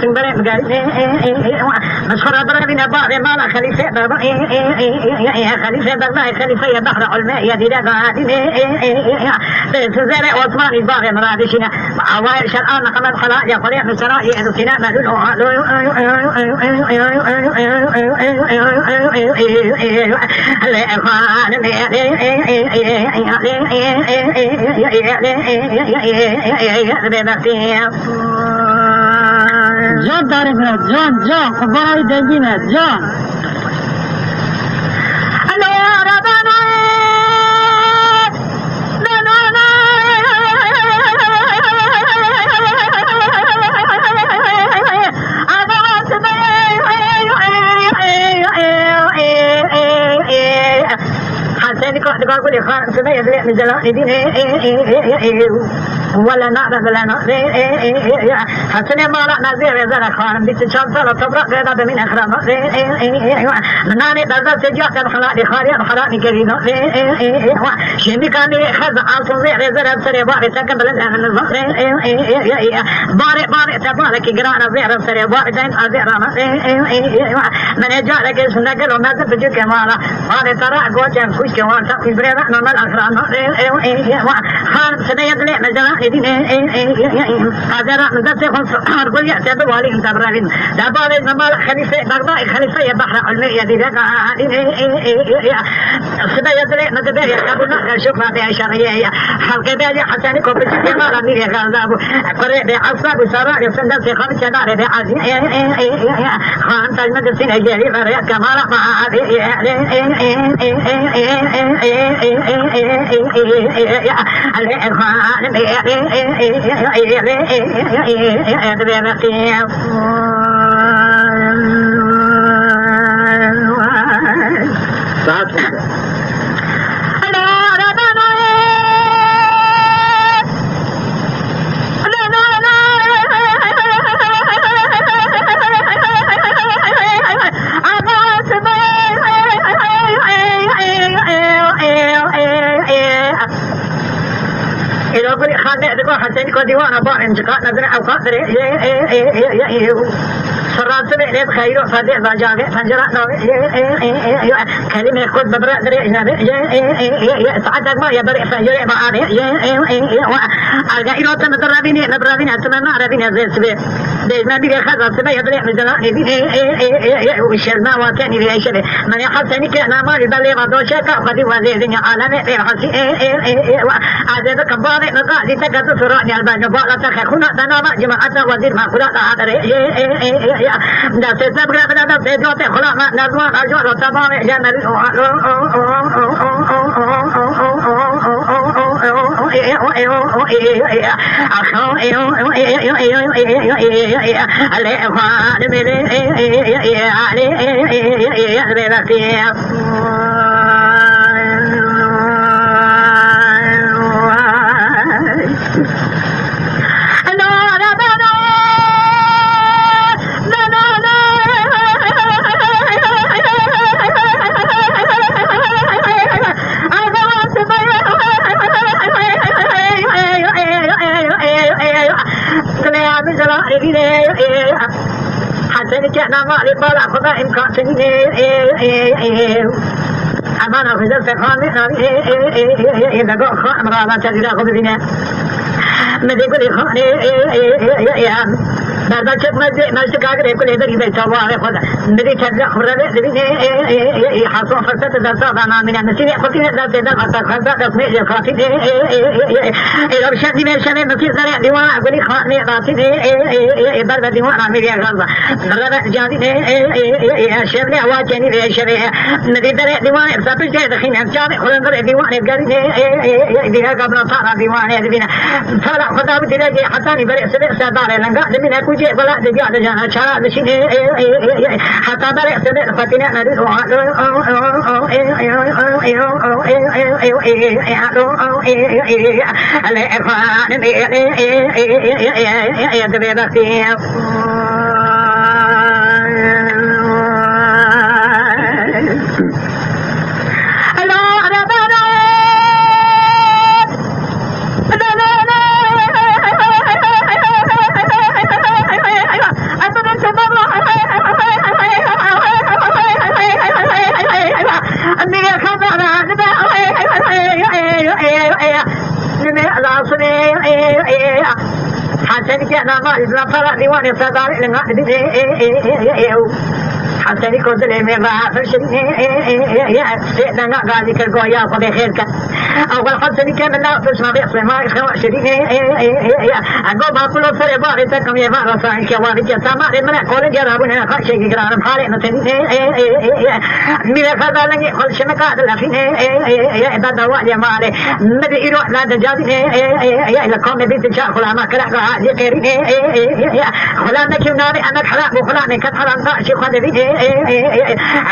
سنبري مقال مسخرة ضربنا بعض مالا خليفة خليفة بغداد خليفة بحر علماء يدي لك سزارع عثماني باغي مرادشنا عوائل شرعان محمد خلاء يا قرية من سراء يدسنا مدلو جان داره برد جان خبرای دنگینه جان تقول خان سمية من زمان دين ولا نعرف ولا نعرف حسن ما رأنا زي زمان خان بتشاب زلا تبرق هذا من أخرام ناني تزال سجاة الخلاء خارية الخلاء كرينا شمي كان خذ عاصم زي زمان سري باري سكن بلد باري تبارك جرانا زي سري باري دين أزيرانا من جالك سنقل وما تبجو كمالا باري ترى قوتين كوش كمان تقي بريرا نمل أخرام خان سمية لي مجرى دين هذا مدرسة خمس كل يعتبر والي تبرين دابالي نمال خليفة بغداد خليفة بحر علمية دي لك سمية لي مدبر يحبنا شوفها بأشرية حلقة بالي حساني كوبتي كمال أمير غازابو قريب عصاب سراء سندس خمس شدار بعزي خان تجمد سنة جري بريا كمال حسين کو دیوانہ با انتقاد نظر او قدر سرات سبع ليت خير فدع بجاغ فنجرا كلمة خد ببرأ دري سعدك ما يبرئ فجرئ بعاني أرجع تمدربيني نبربيني أتمنى ربيني زي سبع دينا بيجي خذ سبع يبرئ مزلاني وشلنا وكاني في عيشة من يحسني كأنا ما يبلي ما دوشك خدي وزيدني عالمي في حسي هذا كباري نقاعد تكاد سراني البان بالا تخخنا تنام جماعة وزير ما خلا هذا دا سبب غدا دا سجوت خلا ما نزوا اجوا تمام جنل حسن كأنا ما لبلا خذا إمكان أمانة في ذلك خان إذا قال خان مرة تجري خذ بنا مدي كل خان بعد شيء ما استقاقر يقول هذا يبي سواه خذ مدي تجري خبره ذي حصل فرصة ذات أنا من المسير خطين ذات خطة تصميم خاطين إذا بشدي من شمال مسير زرع ديوان أقولي خان خاطين برد ديوان عمير يا غزة مرة جاني شبلي أواجني في شبيه مدي درع ديوان سبب جاي دخين أمجاني خلنا درع ديوان قاري ديها قبل صار ديوان هذينا فلا خذا بدي حتى نبرع سدار لنقا دمنا كوجي بلا دبيع دجانا شارع دشين حتى برع سدار فتنا ندي حسن كان ما إذا فرق ديوان صدار لنا حسن كنت لي ما فرشني سيدنا قاضي كالقويا قضي خيرك أول حسن كان لا تسمع بيصل ما يخوى شريك أقول ما كل فرق باغي تكم يا فارس عنك وارك سما من كل جرابنا خشي جرام حالي نتني من هذا لني كل شمكات لفين هذا دواء يا مالي مدي يروح لا تجادي لكم بيت شاخ ولا ما كلا يقري ولا نكيوناري أنا حرام وفلان كحرام شي خدبي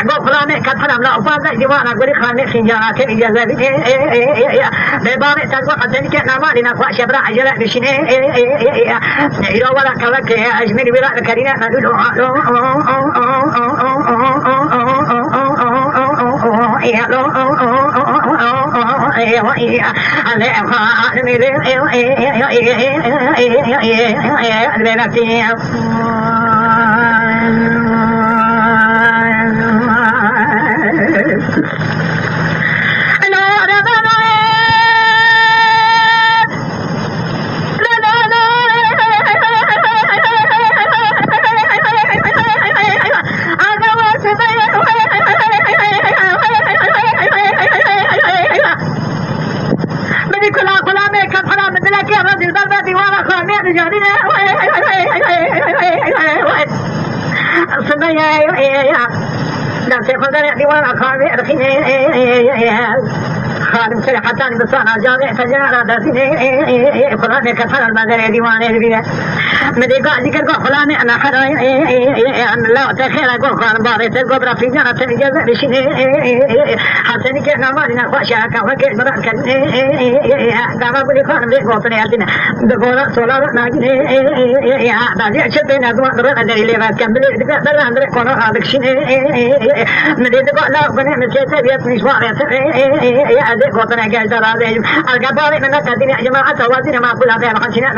أقول فلان كحرام لا أفضل ديوان أقول خاني خنجرات إجازة ببارة تقول حسن كنا ما لنا فاش برا عجلة بشين إلى ولا كلك أجمل ولا كرينا ندلو خادم سري حتى بصانا جامع فجأة دسني فلان كفر المدر ديوانه بيه مدي قاعد ذكر فلان أنا خلا أن لا تخيل أقول خان باري تقول برافي جانا تنجز بشيء حسني كنا ما لنا خشى كفر كبر كن دام بقول خان بيه قطني أتنا دقول سولار ناجي بعدين أشتري نزوم درا ندري ليه بس كمل درا ندري كنا هذا شيء مدي تقول لا بني مسيت بيت مشوار هذا قطنا جالس هذا الجبار من التدين جماعة توازن ما كل هذا خشنا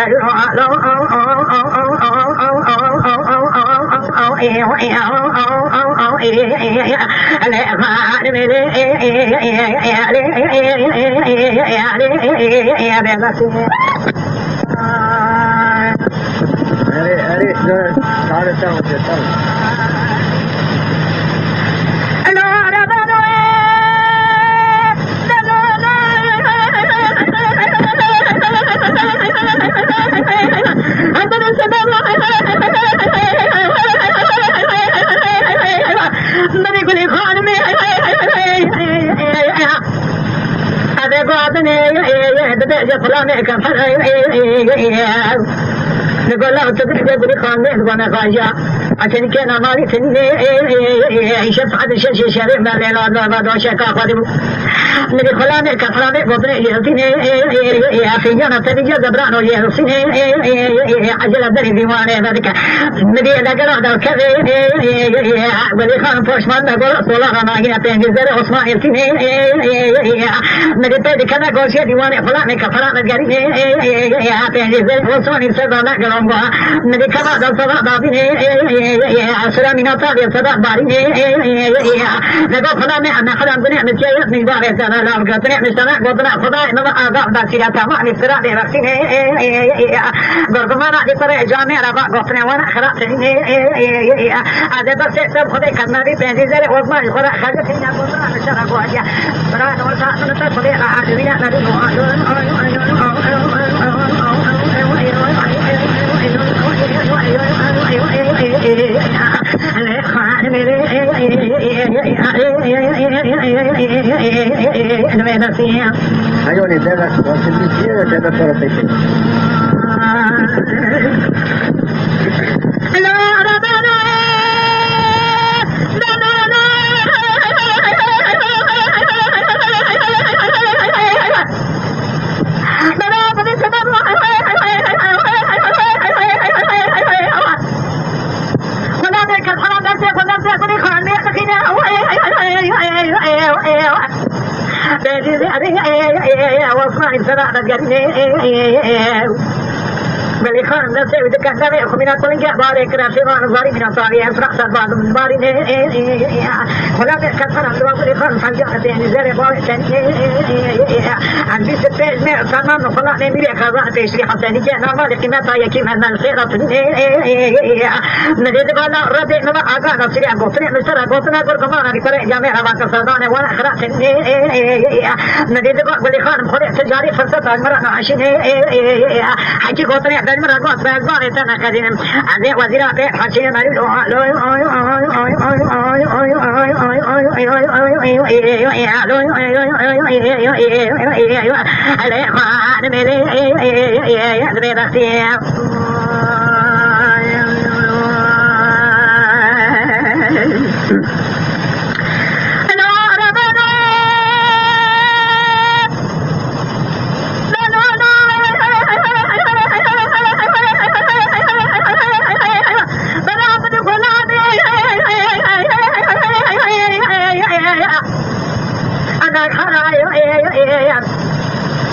فلان كفر نقول له تقول يقول خان وانا خاجا عشان كان مالي تني يشوف هذا الشيء شريف ما لا لا ما شكا قادم نبي فلان كفلان بدر يهتين يا فينا تبي جبران ويهسين عجل بدر ديوان ذلك نبي لقى هذا كذا ولي خان فوش ما نقول صلاة ما هي تنجز عثمان يهتين نبي تدي كذا قوسي ديوان فلان كفلان جري تنجز عثمان يسدنا قلنا نبي كذا صلاة بابين سلام نطاق صلاة بارين نقول فلان أنا خلنا بني مسجد من بارة أنا لا قطني مستمع قطنا خدا إنما أعضاء داسية تمام نسرع لرسين برضمانا لطريق جامع ربع قطنا وانا خلاص هذا بس سب خدا كنا دي بنزير وزما خدا خدا فينا قطنا مشارع قواجا برا نوصل نتر خدا عادينا ندلو Ayo ni dah sendiri dia dah suara petik. بل خان نفسه وذكر نفسه من كل جبار كراسي ما نظاري من صاري أسرع سباد من بارين ولا كثر الدواء لخان فنجان تاني زي بارك تاني عندي ستة مئة سنة نخلق نميل كذا تشري حسني كنا ما لقيمة يكيم من الخيرة نريد بلا ربي نما أجا نصير أقطني مستر أقطنا كركمان أنا كره جامع رواق صدانة ولا خرا نريد بلا خان خلق تجاري فرصة أجمر نعشين حكي قطني أدل مرة قط بأزمان تنا كذين عندي وزير أبي حكي مريض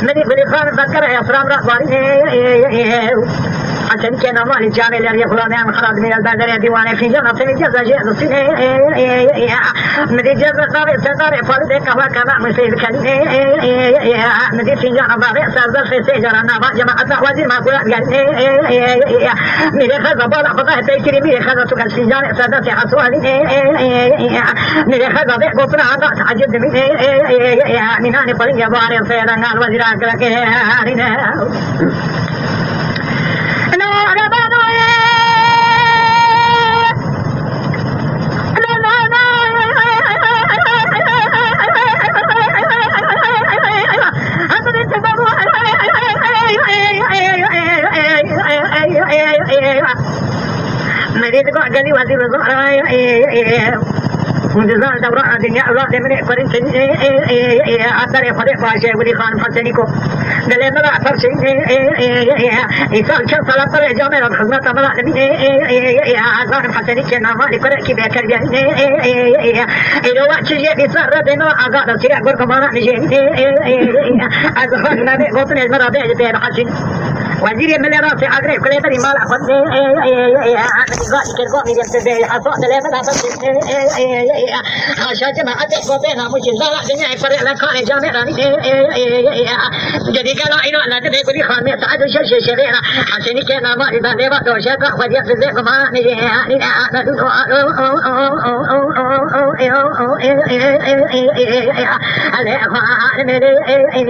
مدي بلخان بكر يا فرام رأباري عشان كنا مال الجامع اللي يقولون عن خراج من البندر ديوان في جنة في جزء جزء مدي جزء صار صار فارد كهوا كذا مسير كلي مدي في جنة باري صار في سجارة نبا جماعة وزير ما قلت قال مدي خذ بالا خذ تيجي مدي خذ سكان سجارة صار في حسوالي مدي خذ بيت قطنا هذا عجب من هاني قلي يا باري سيرنا الوزير أكلك مريض قال لي وزير الزهراء وجزال دورة الدنيا الله دمني قرين أثر فريق فاشة ولي خان فسنيكو دلنا لا فرشة إنسان كان صلاة الجامع الخدمة ملا دمني أزار فسنيك نما لكره كي بكر جاني إلو وجهي بيصير دنا أزار سير أقول كمان نجي أزار نبي قطن المرة بيجي بحسين وزير من راسي أقرب كل هذا المال أخذ قال كرقوا من يبتدي حصاد دلنا لا عشان جماعة قطنا مجزرة دنيا فرق لكان جامعة jadi kalau ini nanti saya beri kami satu sesuatu hasil ini kena mak di bawah bawah dosa tak wajib sesuai kemana ni ni ada tu ada apa ni ada